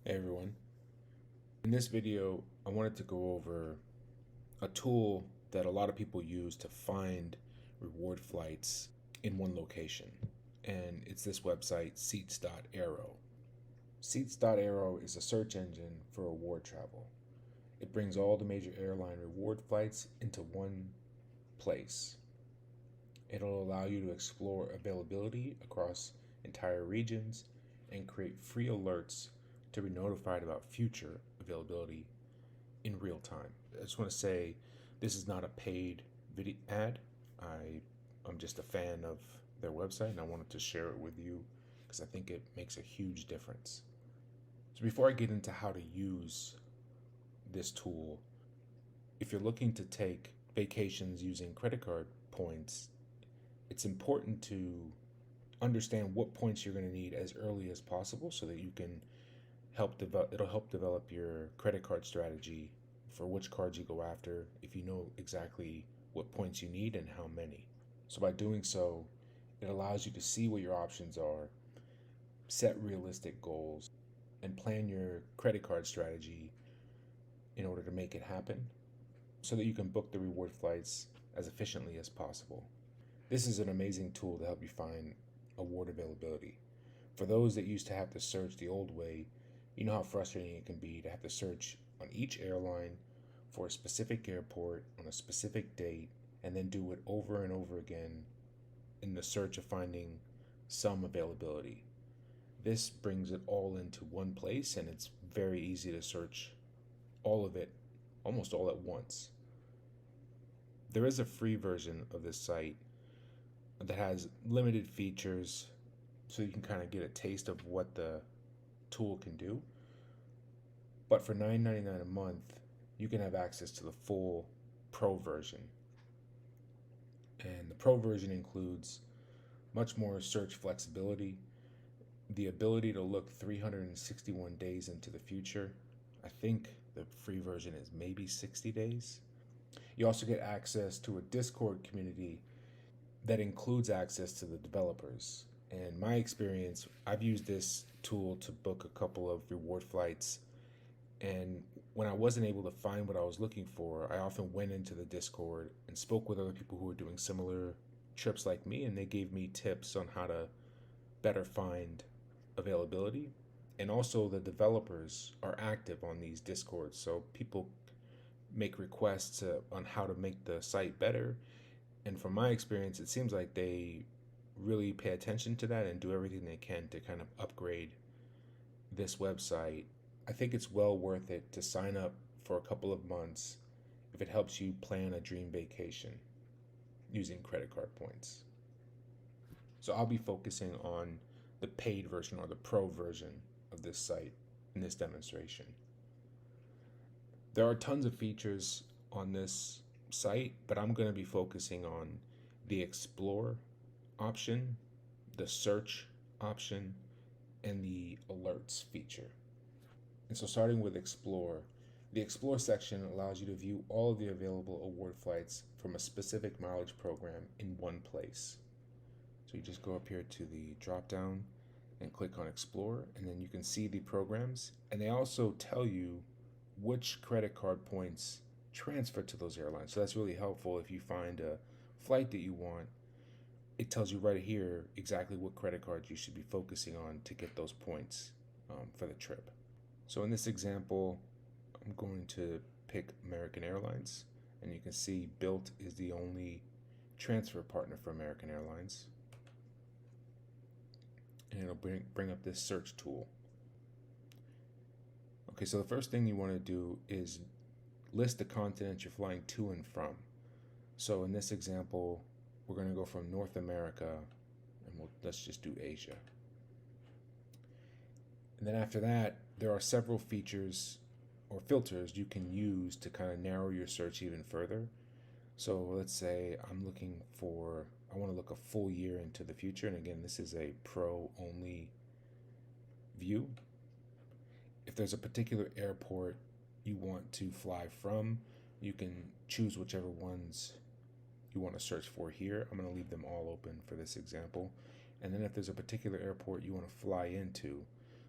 Hey everyone. In this video, I wanted to go over a tool that a lot of people use to find reward flights in one location. And it's this website, Seats.Aero. Seats.Aero is a search engine for reward travel. It brings all the major airline reward flights into one place. It'll allow you to explore availability across entire regions and create free alerts to be notified about future availability in real time. I just want to say this is not a paid video ad. I'm just a fan of their website and I wanted to share it with you because I think it makes a huge difference. So before I get into how to use this tool, if you're looking to take vacations using credit card points, it's important to understand what points you're going to need as early as possible so that you can it'll help develop your credit card strategy for which cards you go after if you know exactly what points you need and how many. So by doing so, it allows you to see what your options are, set realistic goals, and plan your credit card strategy in order to make it happen so that you can book the reward flights as efficiently as possible. This is an amazing tool to help you find award availability. For those that used to have to search the old way, you know how frustrating it can be to have to search on each airline for a specific airport on a specific date and then do it over and over again in the search of finding some availability. This brings it all into one place and it's very easy to search all of it almost all at once. There is a free version of this site that has limited features so you can kind of get a taste of what the tool can do. But for $9.99 a month, you can have access to the full Pro version. And the Pro version includes much more search flexibility, the ability to look 361 days into the future. I think the free version is maybe 60 days. You also get access to a Discord community that includes access to the developers. And my experience, I've used this tool to book a couple of reward flights. And when I wasn't able to find what I was looking for, I often went into the Discord and spoke with other people who were doing similar trips like me, and they gave me tips on how to better find availability. And also, the developers are active on these Discords, so people make requests on how to make the site better. And from my experience, it seems like they really pay attention to that and do everything they can to kind of upgrade this website. I think it's well worth it to sign up for a couple of months if it helps you plan a dream vacation using credit card points. So I'll be focusing on the paid version or the pro version of this site in this demonstration. There are tons of features on this site, but I'm going to be focusing on the explore option, the search option, and the alerts feature. And so starting with explore, the explore section allows you to view all of the available award flights from a specific mileage program in one place. So you just go up here to the drop down and click on explore, and then you can see the programs, and they also tell you which credit card points transfer to those airlines. So that's really helpful if you find a flight that you want. It tells you right here exactly what credit cards you should be focusing on to get those points for the trip. So in this example, I'm going to pick American Airlines, and you can see Bilt is the only transfer partner for American Airlines. And it'll bring up this search tool. Okay, so the first thing you want to do is list the continents you're flying to and from. So in this example, we're going to go from North America, and let's just do Asia. And then after that, there are several features or filters you can use to kind of narrow your search even further. So let's say I want to look a full year into the future. And again, this is a pro only view. If there's a particular airport you want to fly from, you can choose whichever ones you want to search for here. I'm going to leave them all open for this example. And then if there's a particular airport you want to fly into,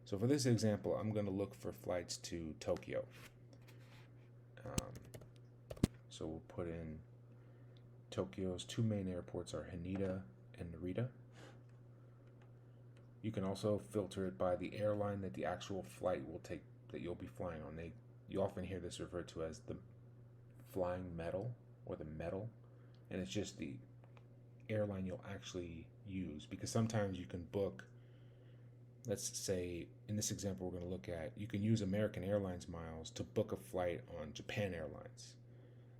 So for this example, I'm going to look for flights to Tokyo. So we'll put in Tokyo's two main airports are Haneda and Narita. You can also filter it by the airline that the actual flight will take, that you'll be flying on. You often hear this referred to as the flying metal or the metal, and it's just the airline you'll actually use, because sometimes you can book, let's say in this example we're going to look at, you can use American Airlines miles to book a flight on Japan Airlines.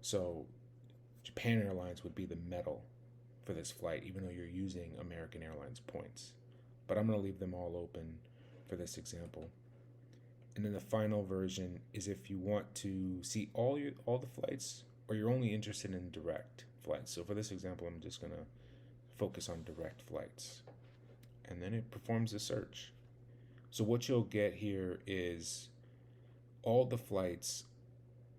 So Japan Airlines would be the metal for this flight, even though you're using American Airlines points. But I'm going to leave them all open for this example. And then the final version is if you want to see all the flights, or you're only interested in direct flights. So for this example, I'm just going to focus on direct flights. And then it performs a search. So what you'll get here is all the flights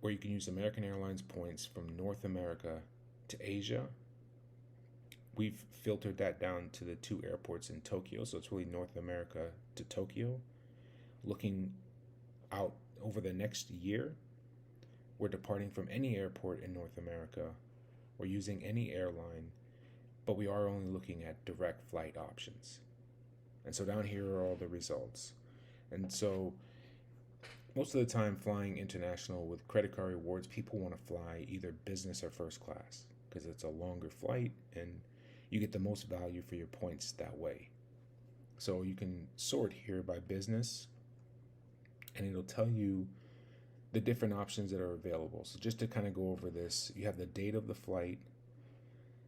where you can use American Airlines points from North America to Asia. We've filtered that down to the two airports in Tokyo, so it's really North America to Tokyo. Looking out over the next year, we're departing from any airport in North America. We're using any airline, but we are only looking at direct flight options. And so down here are all the results. And so most of the time flying international with credit card rewards, people want to fly either business or first class because it's a longer flight and you get the most value for your points that way. So you can sort here by business and it'll tell you the different options that are available. So just to kind of go over this, you have the date of the flight,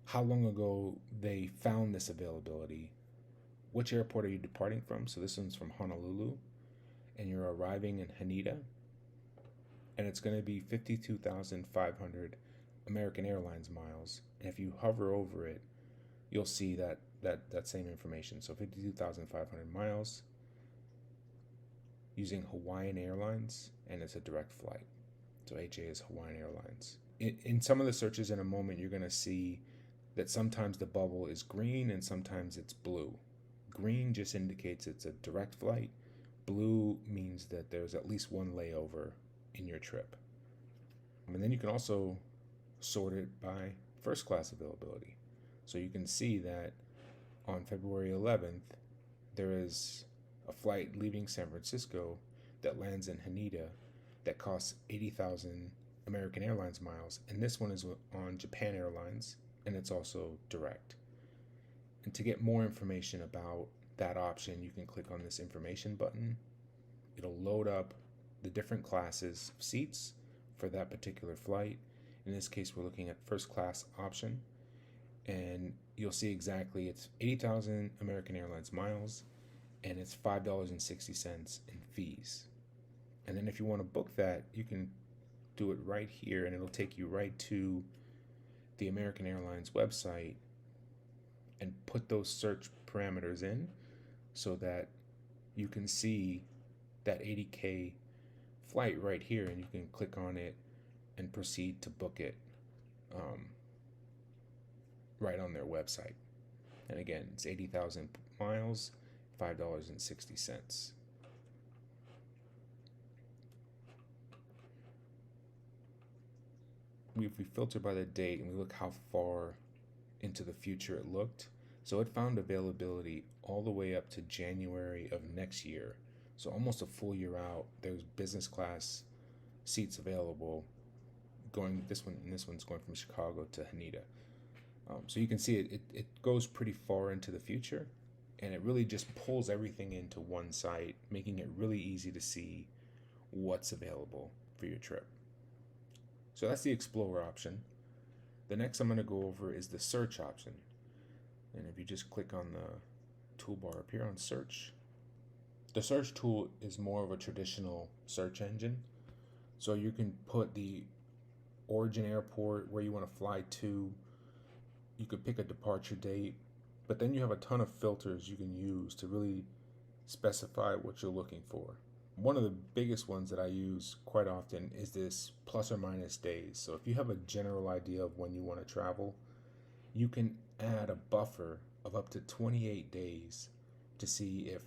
how long ago they found this availability, which airport are you departing from? So this one's from Honolulu, and you're arriving in Haneda, and it's going to be 52,500 American Airlines miles. And if you hover over it, you'll see that same information. So 52,500 miles using Hawaiian Airlines, and it's a direct flight. So HA is Hawaiian Airlines. In some of the searches in a moment, you're going to see that sometimes the bubble is green and sometimes it's blue. Green just indicates it's a direct flight. Blue means that there's at least one layover in your trip. And then you can also sort it by first class availability. So you can see that on February 11th, there is a flight leaving San Francisco that lands in Haneda that costs 80,000 American Airlines miles. And this one is on Japan Airlines, and it's also direct. And to get more information about that option, you can click on this information button. It'll load up the different classes of seats for that particular flight. In this case, we're looking at first class option, and you'll see exactly it's 80,000 American Airlines miles, and it's $5.60 in fees. And then if you want to book that, you can do it right here, and it'll take you right to the American Airlines website and put those search parameters in so that you can see that 80K flight right here, and you can click on it and proceed to book it right on their website. And again, it's 80,000 miles, $5.60. If we filter by the date and we look how far into the future it looked, so it found availability all the way up to January of next year. So almost a full year out, there's business class seats available. This one's going from Chicago to Haneda. So you can see it goes pretty far into the future, and it really just pulls everything into one site, making it really easy to see what's available for your trip. So that's the Explorer option. The next I'm going to go over is the Search option. And if you just click on the toolbar up here on Search, the Search tool is more of a traditional search engine. So you can put the origin airport, where you want to fly to. You could pick a departure date, but then you have a ton of filters you can use to really specify what you're looking for. One of the biggest ones that I use quite often is this plus or minus days. So if you have a general idea of when you want to travel, you can add a buffer of up to 28 days to see if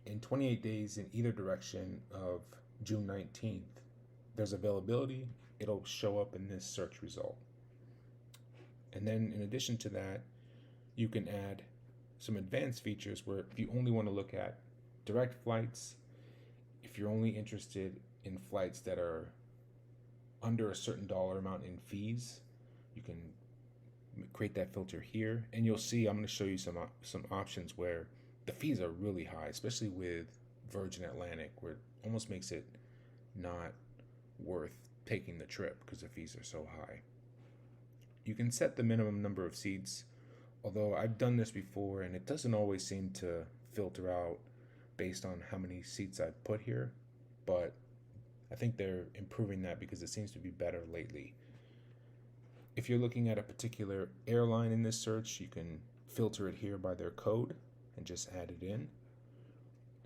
in 28 days in either direction of June 19th, there's availability. It'll show up in this search result. And then in addition to that, you can add some advanced features where if you only want to look at direct flights, if you're only interested in flights that are under a certain dollar amount in fees, you can create that filter here. And you'll see I'm going to show you some options where the fees are really high, especially with Virgin Atlantic, where it almost makes it not worth taking the trip because the fees are so high. You can set the minimum number of seats, although I've done this before and it doesn't always seem to filter out based on how many seats I've put here, but I think they're improving that because it seems to be better lately. If you're looking at a particular airline in this search, you can filter it here by their code and just add it in.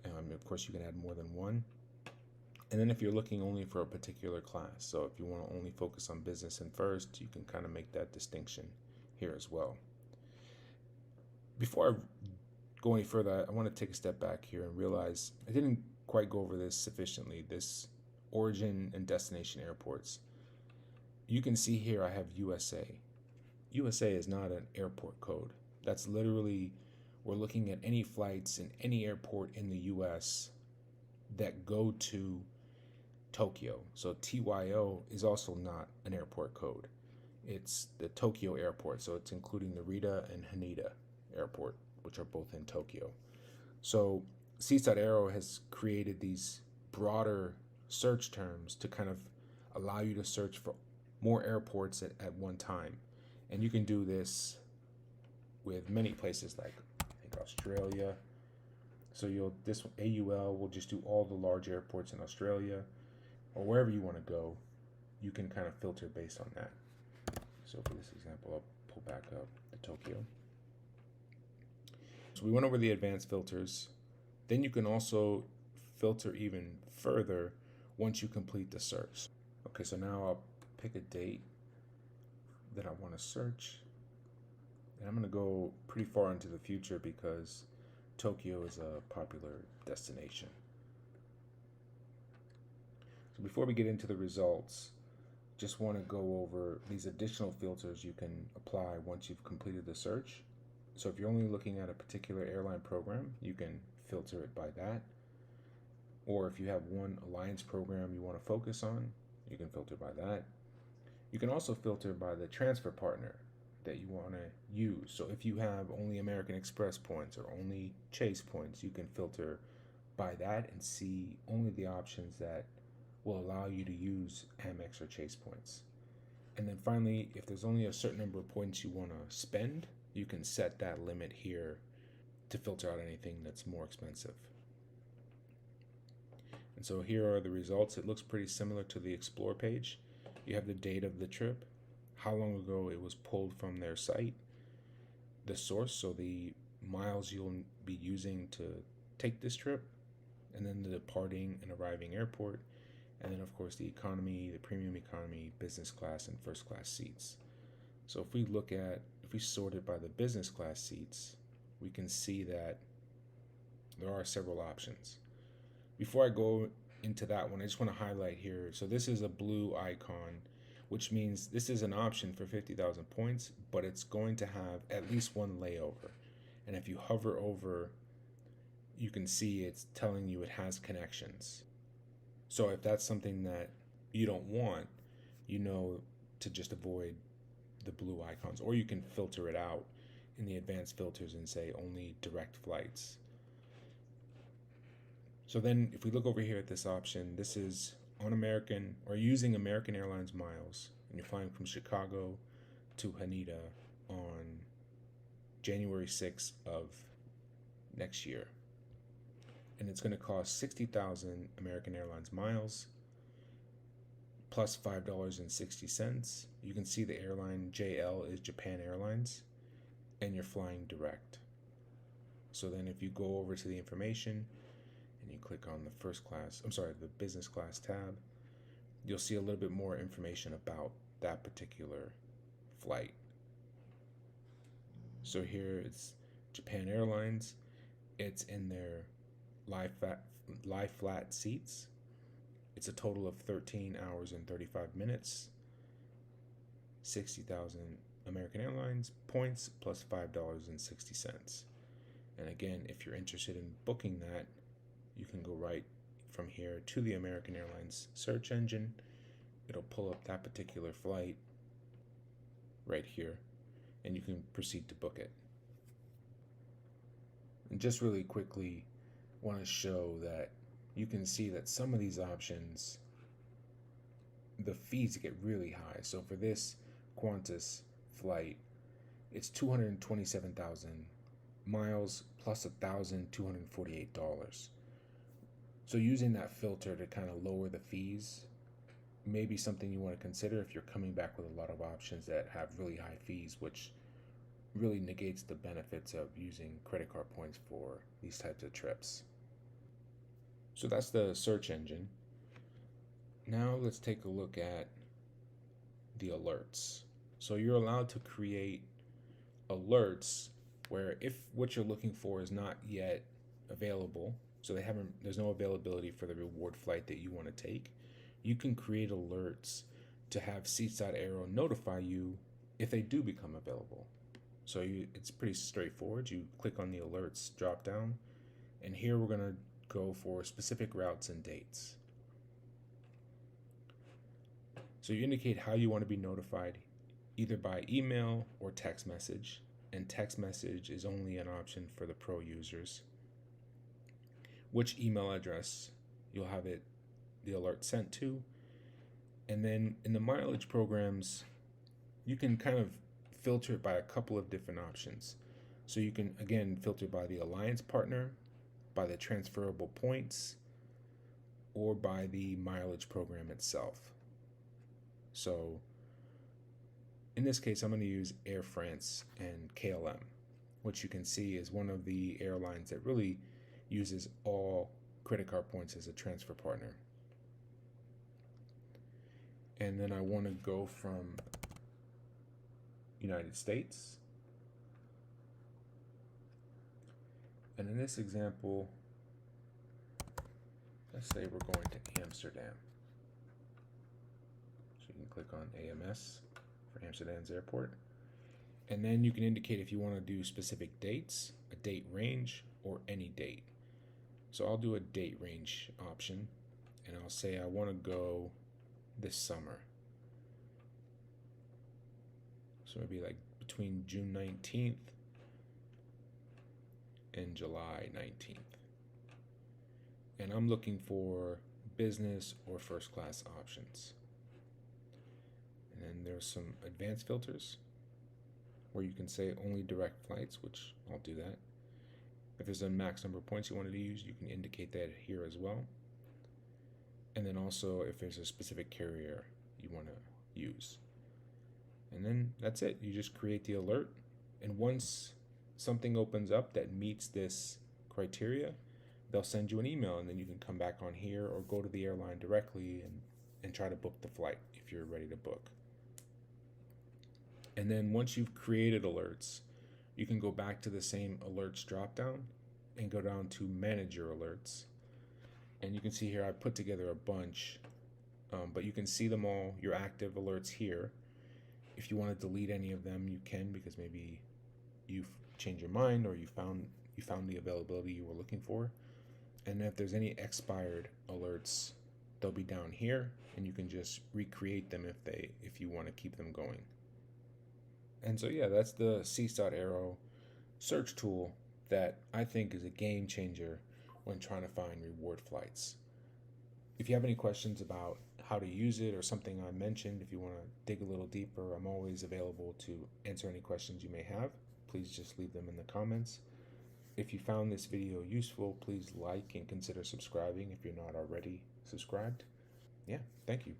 Of course, you can add more than one. And then if you're looking only for a particular class, so if you want to only focus on business and first, you can kind of make that distinction here as well. Before I go any further, I want to take a step back here and realize I didn't quite go over this sufficiently, this origin and destination airports. You can see here I have USA. USA is not an airport code. That's literally, we're looking at any flights in any airport in the US that go to Tokyo. So TYO is also not an airport code. It's the Tokyo airport. So it's including Narita and Haneda airport, which are both in Tokyo. So Seats.Aero has created these broader search terms to kind of allow you to search for more airports at one time. And you can do this with many places like I think Australia. So this AUL will just do all the large airports in Australia, or wherever you want to go. You can kind of filter based on that. So for this example, I'll pull back up to Tokyo. So we went over the advanced filters. Then you can also filter even further once you complete the search. Okay, so now I'll pick a date that I want to search. And I'm going to go pretty far into the future because Tokyo is a popular destination. So before we get into the results, just want to go over these additional filters you can apply once you've completed the search. So if you're only looking at a particular airline program, you can filter it by that. Or if you have one alliance program you want to focus on, you can filter by that. You can also filter by the transfer partner that you want to use. So if you have only American Express points or only Chase points, you can filter by that and see only the options that will allow you to use Amex or Chase points. And then finally, if there's only a certain number of points you want to spend, you can set that limit here to filter out anything that's more expensive. And so here are the results. It looks pretty similar to the Explore page. You have the date of the trip, how long ago it was pulled from their site, the source, so the miles you'll be using to take this trip, and then the departing and arriving airport, and then of course the economy, the premium economy, business class, and first class seats. So if we sort it by the business class seats, we can see that there are several options. Before I go into that one, I just want to highlight here. So this is a blue icon, which means this is an option for 50,000 points, but it's going to have at least one layover. And if you hover over, you can see it's telling you it has connections. So if that's something that you don't want, you know to just avoid the blue icons, or you can filter it out in the advanced filters and say only direct flights. So then if we look over here at this option, this is on American or using American Airlines miles, and you're flying from Chicago to Haneda on January 6th of next year. And it's going to cost 60,000 American Airlines miles plus $5.60. You can see the airline JL is Japan Airlines, and you're flying direct. So then if you go over to the information and you click on the business class tab, you'll see a little bit more information about that particular flight. So here it's Japan Airlines. It's in their lie flat seats. It's a total of 13 hours and 35 minutes, 60,000 American Airlines points plus $5.60. And again, if you're interested in booking that, you can go right from here to the American Airlines search engine. It'll pull up that particular flight right here, and you can proceed to book it. And just really quickly, want to show that you can see that some of these options, the fees get really high. So for this Qantas flight, it's 227,000 miles plus $1,248. So using that filter to kind of lower the fees may be something you want to consider if you're coming back with a lot of options that have really high fees, which really negates the benefits of using credit card points for these types of trips. So that's the search engine. Now let's take a look at the alerts. So you're allowed to create alerts where if what you're looking for is not yet available, so there's no availability for the reward flight that you want to take, you can create alerts to have Seats.Aero notify you if they do become available. So it's pretty straightforward. You click on the alerts drop down, and here we're going to go for specific routes and dates. So you indicate how you want to be notified, either by email or text message, and text message is only an option for the pro users. Which email address you'll have the alert sent to, and then in the mileage programs, you can kind of filter it by a couple of different options. So you can again filter by the alliance partner, by the transferable points, or by the mileage program itself. So in this case, I'm going to use Air France and KLM, which you can see is one of the airlines that really uses all credit card points as a transfer partner. And then I want to go from United States. And in this example, let's say we're going to Amsterdam. So you can click on AMS for Amsterdam's airport. And then you can indicate if you want to do specific dates, a date range, or any date. So I'll do a date range option, and I'll say I want to go this summer. So maybe like between June 19th and July 19th. And I'm looking for business or first class options. And then there's some advanced filters where you can say only direct flights, which I'll do that. If there's a max number of points you wanted to use, you can indicate that here as well. And then also if there's a specific carrier you want to use. And then that's it. You just create the alert. And once something opens up that meets this criteria, they'll send you an email, and then you can come back on here or go to the airline directly and try to book the flight if you're ready to book. And then once you've created alerts, you can go back to the same alerts drop down and go down to manage your alerts. And you can see here I put together a bunch, but you can see them all, your active alerts here. If you want to delete any of them, you can, because maybe you've changed your mind or you found the availability you were looking for. And if there's any expired alerts, they'll be down here, and you can just recreate them if you want to keep them going. And so yeah, that's the Seats.Aero search tool that I think is a game changer when trying to find reward flights. If you have any questions about how to use it or something I mentioned, if you want to dig a little deeper, I'm always available to answer any questions you may have. Please just leave them in the comments. If you found this video useful, please like and consider subscribing if you're not already subscribed. Yeah, thank you.